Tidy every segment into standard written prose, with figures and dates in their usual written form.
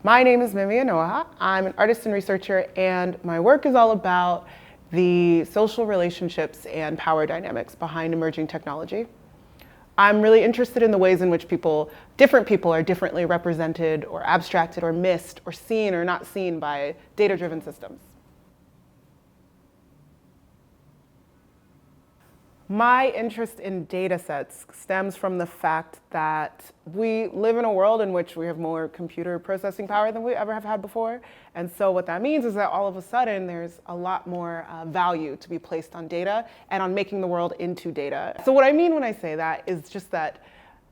My name is Mimi Onuoha. I'm an artist and researcher, and my work is all about the social relationships and power dynamics behind emerging technology. I'm really interested in the ways in which different people are differently represented or abstracted or missed or seen or not seen by data-driven systems. My interest in data sets stems from the fact that we live in a world in which we have more computer processing power than we ever have had before. And so what that means is that all of a sudden there's a lot more value to be placed on data and on making the world into data. So what I mean when I say that is just that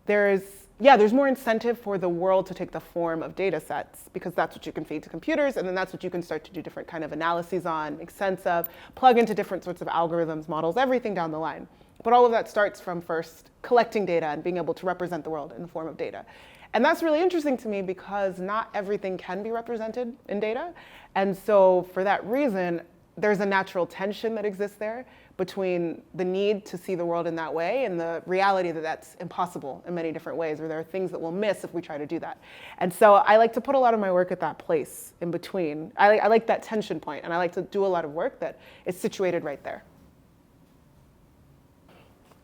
there's more incentive for the world to take the form of data sets, because that's what you can feed to computers, and then that's what you can start to do different kind of analyses on, make sense of, plug into different sorts of algorithms, models, everything down the line. But all of that starts from first collecting data and being able to represent the world in the form of data. And that's really interesting to me because not everything can be represented in data. And so for that reason, there's a natural tension that exists there between the need to see the world in that way and the reality that that's impossible in many different ways, or there are things that we'll miss if we try to do that. And so I like to put a lot of my work at that place in between. I like that tension point, and I like to do a lot of work that is situated right there.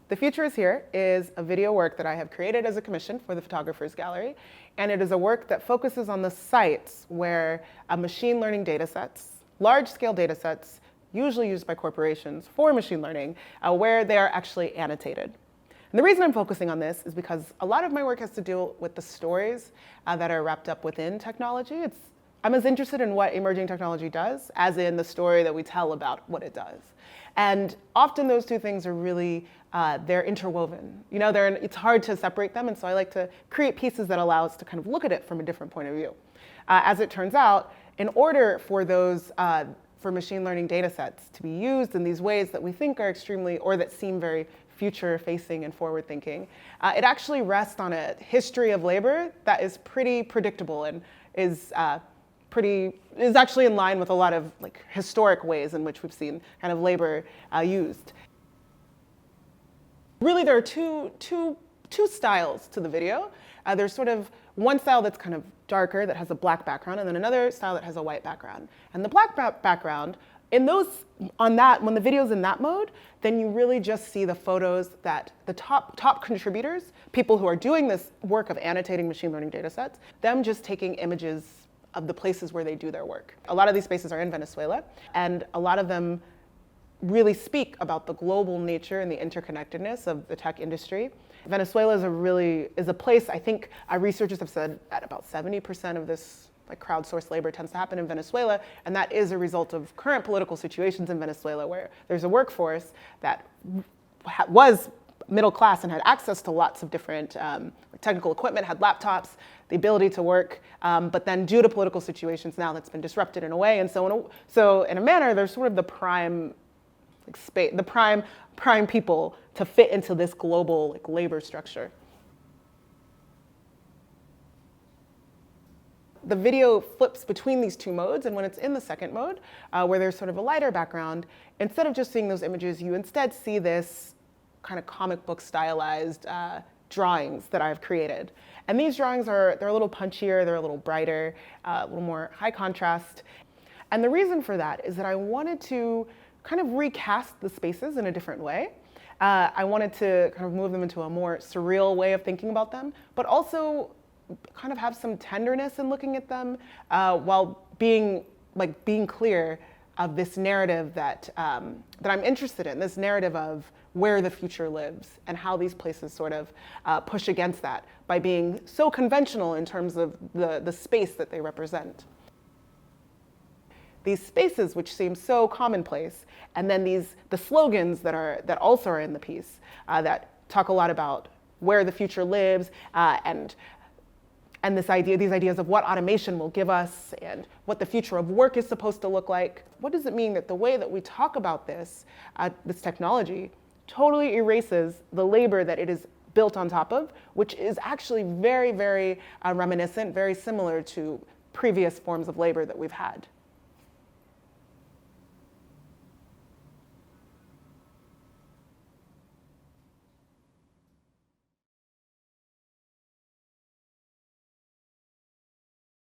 The Future is Here is a video work that I have created as a commission for the Photographers Gallery, and it is a work that focuses on the sites where machine learning datasets, large-scale datasets, usually used by corporations for machine learning, where they are actually annotated. And the reason I'm focusing on this is because a lot of my work has to do with the stories that are wrapped up within technology. I'm as interested in what emerging technology does as in the story that we tell about what it does. And often those two things are really, they're interwoven. You know, it's hard to separate them, and so I like to create pieces that allow us to kind of look at it from a different point of view. As it turns out, in order for for machine learning data sets to be used in these ways that we think are extremely, or that seem very future-facing and forward-thinking, it actually rests on a history of labor that is pretty predictable and is actually in line with a lot of historic ways in which we've seen kind of labor used. Really, there are two styles to the video. There's sort of one style that's kind of darker, that has a black background, and then another style that has a white background. And the black background, when the video's in that mode, then you really just see the photos that the top contributors, people who are doing this work of annotating machine learning data sets, them just taking images of the places where they do their work. A lot of these spaces are in Venezuela, and a lot of them really speak about the global nature and the interconnectedness of the tech industry. Venezuela is a place, I think researchers have said that about 70% of this crowdsourced labor tends to happen in Venezuela, and that is a result of current political situations in Venezuela where there's a workforce that was middle class and had access to lots of different technical equipment, had laptops, the ability to work, but then due to political situations now that's been disrupted in a way, and so in a manner there's sort of the prime space, the prime people to fit into this global labor structure. The video flips between these two modes, and when it's in the second mode, where there's sort of a lighter background, instead of just seeing those images, you instead see this kind of comic book stylized drawings that I've created. And these drawings they're a little punchier, they're a little brighter, a little more high contrast. And the reason for that is that I wanted to kind of recast the spaces in a different way. I wanted to kind of move them into a more surreal way of thinking about them, but also kind of have some tenderness in looking at them while being clear of this narrative that I'm interested in, this narrative of where the future lives and how these places sort of push against that by being so conventional in terms of the space that they represent. These spaces which seem so commonplace, and then the slogans that also are in the piece that talk a lot about where the future lives and these ideas of what automation will give us and what the future of work is supposed to look like. What does it mean that the way that we talk about this technology totally erases the labor that it is built on top of, which is actually very, very reminiscent, very similar to previous forms of labor that we've had.